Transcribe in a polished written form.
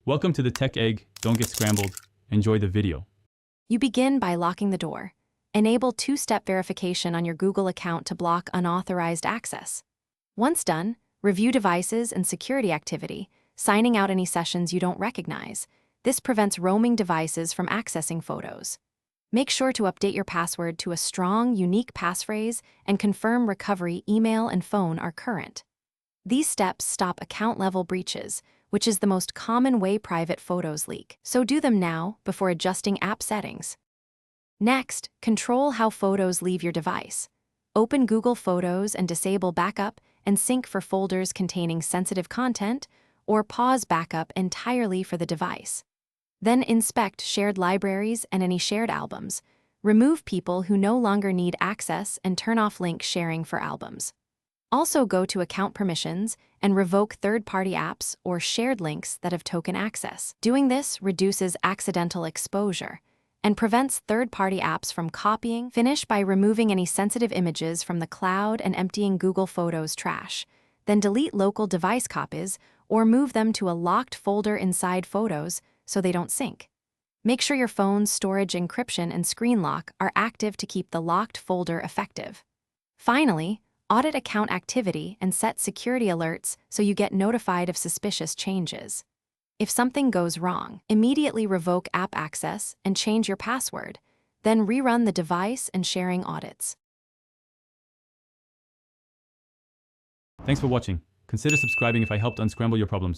Welcome to the Tech Egg. Don't get scrambled. Enjoy the video. You begin by locking the door. Enable two-step verification on your Google account to block unauthorized access. Once done, review devices and security activity, signing out any sessions you don't recognize. This prevents roaming devices from accessing photos. Make sure to update your password to a strong, unique passphrase and confirm recovery email and phone are current. These steps stop account-level breaches, which is the most common way private photos leak, so do them now before adjusting app settings. Next, control how photos leave your device. Open Google Photos and disable backup and sync for folders containing sensitive content, or pause backup entirely for the device. Then inspect shared libraries and any shared albums. Remove people who no longer need access and turn off link sharing for albums. Also go to Account Permissions and revoke third-party apps or shared links that have token access. Doing this reduces accidental exposure and prevents third-party apps from copying. Finish by removing any sensitive images from the cloud and emptying Google Photos trash. Then delete local device copies or move them to a locked folder inside Photos so they don't sync. Make sure your phone's storage encryption and screen lock are active to keep the locked folder effective. Finally, audit account activity and set security alerts so you get notified of suspicious changes. If something goes wrong, immediately revoke app access and change your password, then rerun the device and sharing audits. Thanks for watching. Consider subscribing if I helped unscramble your problems.